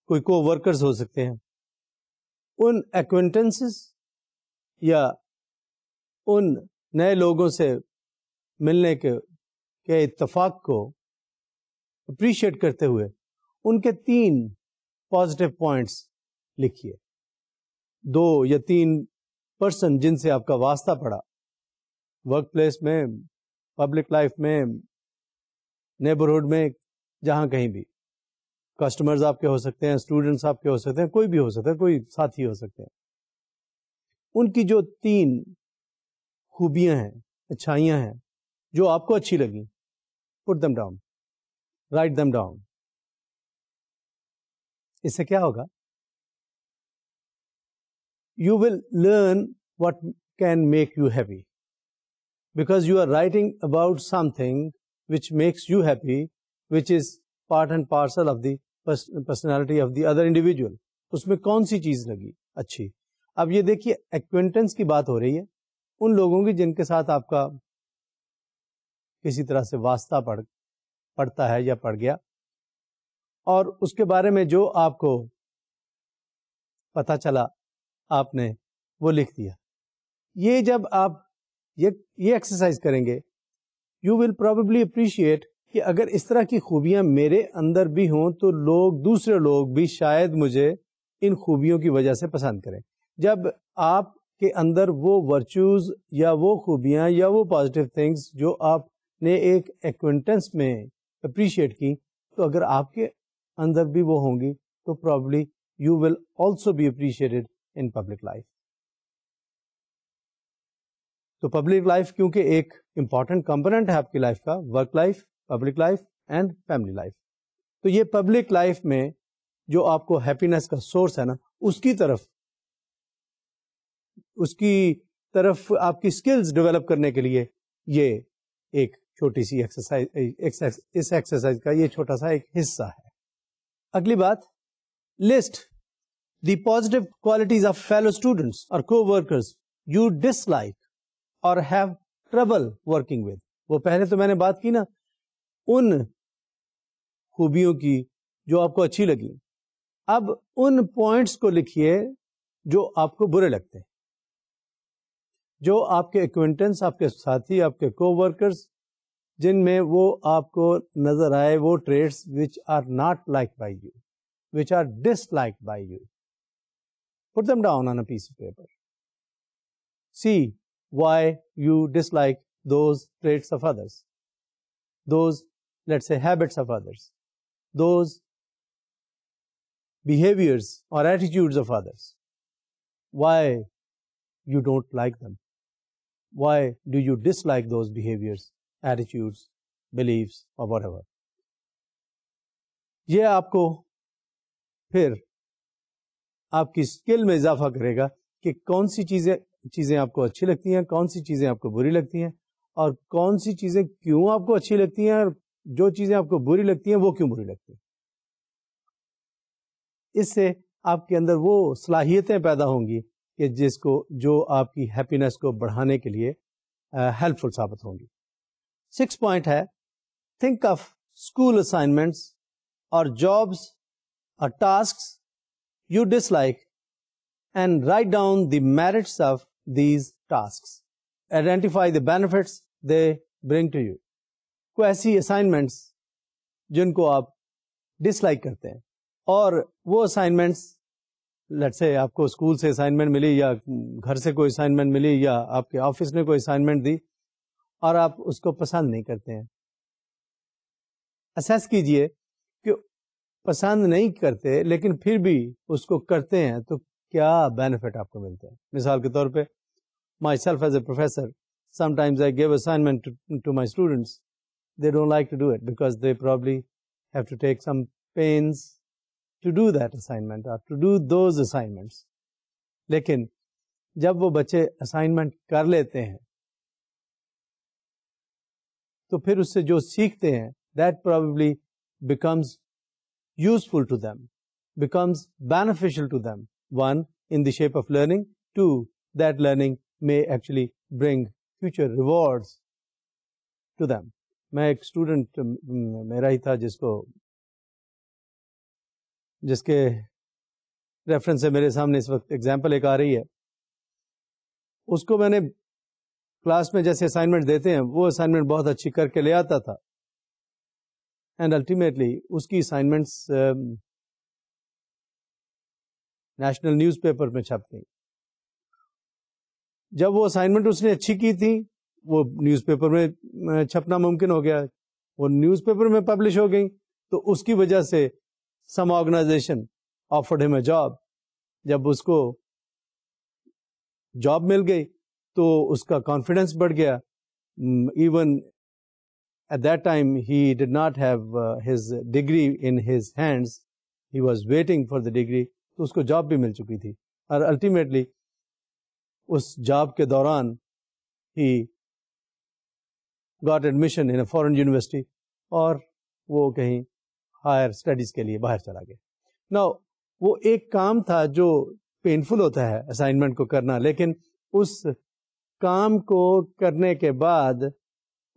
کوئی کو ورکرز ہو سکتے ہیں. ان ایکوینٹنسز یا ان نئے لوگوں سے ملنے کے اتفاق کو اپریشیٹ کرتے ہوئے ان کے 3 پازیٹیو پوائنٹس لکھیے. 2 یا 3 پرسن جن سے آپ کا واسطہ پڑا, ورک پلیس میں, پبلک لائف میں, نیبرہڈ میں, جہاں کہیں بھی. کسٹمرز آپ کے ہو سکتے ہیں, اسٹوڈنٹس آپ کے ہو سکتے ہیں, کوئی بھی ہو سکتا ہے, کوئی ساتھی ہو سکتے ہیں. ان کی جو 3 خوبیاں ہیں, اچھائیاں ہیں جو آپ کو اچھی لگیں, put them down, write them down. اس سے کیا ہوگا؟ You will learn what can make you happy because you are writing about something which makes you happy, which is part and parcel of the personality of the other individual. اس میں کون سی چیز لگی اچھی؟ اب یہ دیکھیے ایکوینٹنس کی بات ہو رہی ہے, ان لوگوں کی جن کے ساتھ آپ کا کسی طرح سے واسطہ پڑتا ہے یا پڑ گیا, اور اس کے بارے میں جو آپ کو پتہ چلا آپ نے وہ لکھ دیا. یہ جب آپ یہ ایکسرسائز کریں گے, یو ول پروبیبلی اپریشیٹ کہ اگر اس طرح کی خوبیاں میرے اندر بھی ہوں تو دوسرے لوگ بھی شاید مجھے ان خوبیوں کی وجہ سے پسند کریں. جب آپ کے اندر وہ ورچوز یا وہ خوبیاں یا وہ پازیٹیو تھنگس جو آپ نے ایک ایکوینٹنس میں اپریشیٹ کی, تو اگر آپ کے اندر بھی وہ ہوں گی تو probably you will also be appreciated in public life. تو پبلک لائف کیونکہ ایک امپورٹنٹ کمپوننٹ ہے آپ کی لائف کا, work life, public life and family life. تو یہ پبلک لائف میں جو آپ کو ہیپینس کا سورس ہے نا, اس کی طرف آپ کی اسکلز ڈیولپ کرنے کے لیے یہ ایک چھوٹی سی ایکسرسائز, اس ایکسرسائز کا یہ چھوٹا سا ایک حصہ ہے. اگلی بات, list the positive qualities of fellow students اور کو ورکرز یو ڈس لائک اور ہیو ٹربل ورکنگ ود. وہ پہلے تو میں نے بات کی نا ان خوبیوں کی جو آپ کو اچھی لگی. اب ان پوائنٹس کو لکھیے جو آپ کو برے لگتے ہیں, جو آپ کے ایکوینٹنس, آپ کے ساتھی, آپ کے کو ورکرز, جن میں وہ آپ کو نظر آئے وہ traits which are not liked by you, which are disliked by you. Put them down on a piece of paper. See why you dislike those traits of others, those, let's say, habits of others, those behaviors or attitudes of others. Why you don't like them? Why do you dislike those behaviors, attitudes, beliefs, or whatever? یہ آپ کو پھر آپ کی اسکل میں اضافہ کرے گا کہ کون سی چیزیں آپ کو اچھی لگتی ہیں, کون سی چیزیں آپ کو بری لگتی ہیں, اور کون سی چیزیں کیوں آپ کو اچھی لگتی ہیں, اور جو چیزیں آپ کو بری لگتی ہیں وہ کیوں بری لگتی ہیں. اس سے آپ کے اندر وہ صلاحیتیں پیدا ہوں گی کہ جو آپ کی ہیپینس کو بڑھانے کے لیے ہیلپ فل ثابت ہوں گی. 6 پوائنٹ ہے, تھنک آف اسکول اسائنمنٹس اور جابس اور tasks you dislike and write down the merits of these tasks. Identify the benefits they bring to you. کوئی ایسی اسائنمنٹس جن کو آپ ڈس لائک کرتے ہیں, اور وہ اسائنمنٹس لیٹس سے آپ کو اسکول سے اسائنمنٹ ملی, یا گھر سے کوئی اسائنمنٹ ملی, یا آپ کے آفس نے کوئی اسائنمنٹ دی اور آپ اس کو پسند نہیں کرتے ہیں. اسیس کیجئے کہ پسند نہیں کرتے لیکن پھر بھی اس کو کرتے ہیں تو کیا بینیفٹ آپ کو ملتے ہیں. مثال کے طور پہ myself as a professor, sometimes I give assignment to my students, they don't like to do it because they probably have to take some pains to do that assignment or to do those assignments. لیکن جب وہ بچے اسائنمنٹ کر لیتے ہیں تو پھر اس سے جو سیکھتے ہیں that probably becomes useful to them, becomes beneficial to them. One, in the shape of learning. Two, that learning may actually bring future rewards to them. میں ایک اسٹوڈنٹ میرا ہی تھا جس کے ریفرنس سے میرے سامنے اس وقت ایگزامپل ایک آ رہی ہے. اس کو میں نے کلاس میں جیسے اسائنمنٹ دیتے ہیں وہ اسائنمنٹ بہت اچھی کر کے لے آتا تھا, اینڈ الٹیمیٹلی اس کی اسائنمنٹس نیشنل نیوز پیپر میں چھپ گئی. جب وہ اسائنمنٹ اس نے اچھی کی تھی وہ نیوز پیپر میں چھپنا ممکن ہو گیا, وہ نیوز پیپر میں پبلش ہو گئی, تو اس کی وجہ سے some organization offered him a job. جب اس کو جاب مل گئی تو اس کا کانفیڈینس بڑھ گیا. Even at that time he did not have his degree in his hands. He was waiting for the degree. تو اس کو جاب بھی مل چکی تھی, اور الٹیمیٹلی اس جاب کے دوران he got admission in a foreign university, اور وہ کہیں ہائر اسٹڈیز کے لیے باہر چلا گیا. Now وہ ایک کام تھا جو پینفل ہوتا ہے اسائنمنٹ کو کرنا, لیکن اس کام کو کرنے کے بعد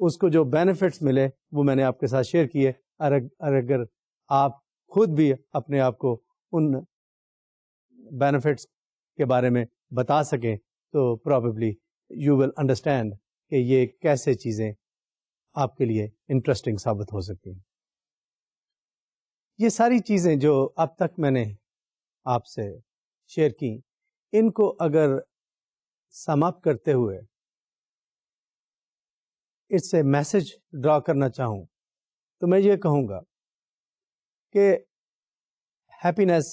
اس کو جو بینیفٹس ملے وہ میں نے آپ کے ساتھ شیئر کیے. اور اگر آپ خود بھی اپنے آپ کو ان بینیفٹس کے بارے میں بتا سکیں تو پرابیبلی یو ول انڈرسٹینڈ کہ یہ کیسے چیزیں آپ کے لیے انٹرسٹنگ ثابت ہو سکتی ہیں. یہ ساری چیزیں جو اب تک میں نے آپ سے شیئر کی, ان کو اگر سم اپ کرتے ہوئے اس سے میسج ڈرا کرنا چاہوں تو میں یہ کہوں گا کہ happiness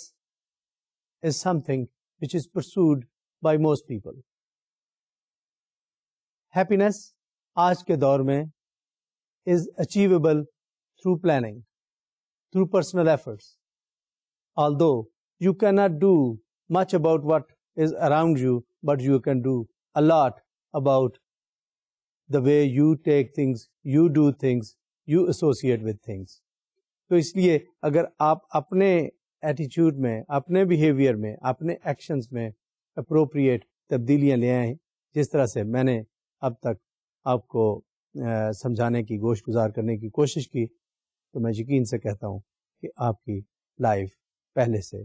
is something which is pursued by most people. Happiness آج کے دور میں is achievable through planning, through personal efforts. Although you cannot do much about what is around you, but you can do a lot about the way you take things, you do things, you associate with things. تو اس لیے اگر آپ اپنے ایٹیچیوڈ میں, اپنے بیہیویئر میں, اپنے ایکشنز میں اپروپریٹ تبدیلیاں لے آئیں, جس طرح سے میں نے اب تک آپ کو سمجھانے کی, گوش گزار کرنے کی کوشش کی, تو میں یقین سے کہتا ہوں کہ آپ کی لائف پہلے سے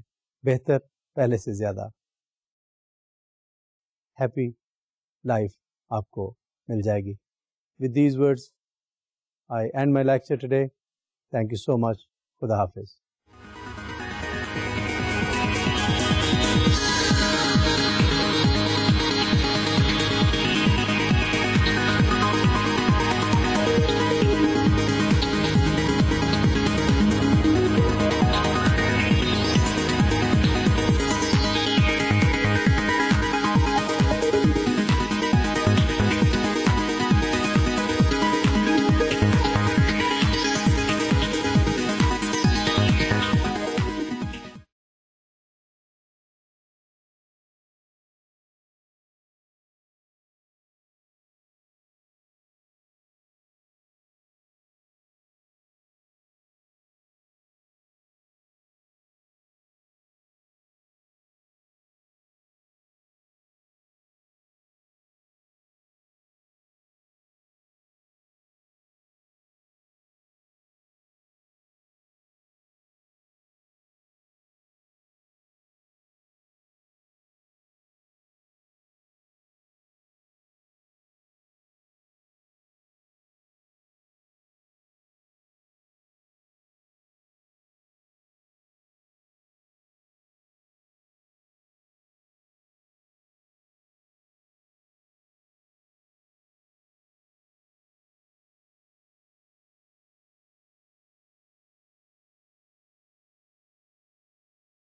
بہتر, پہلے سے زیادہ ہیپی لائف آپ کو مل جائے گی. With these words, I end my lecture today. Thank you so much. خدا حافظ.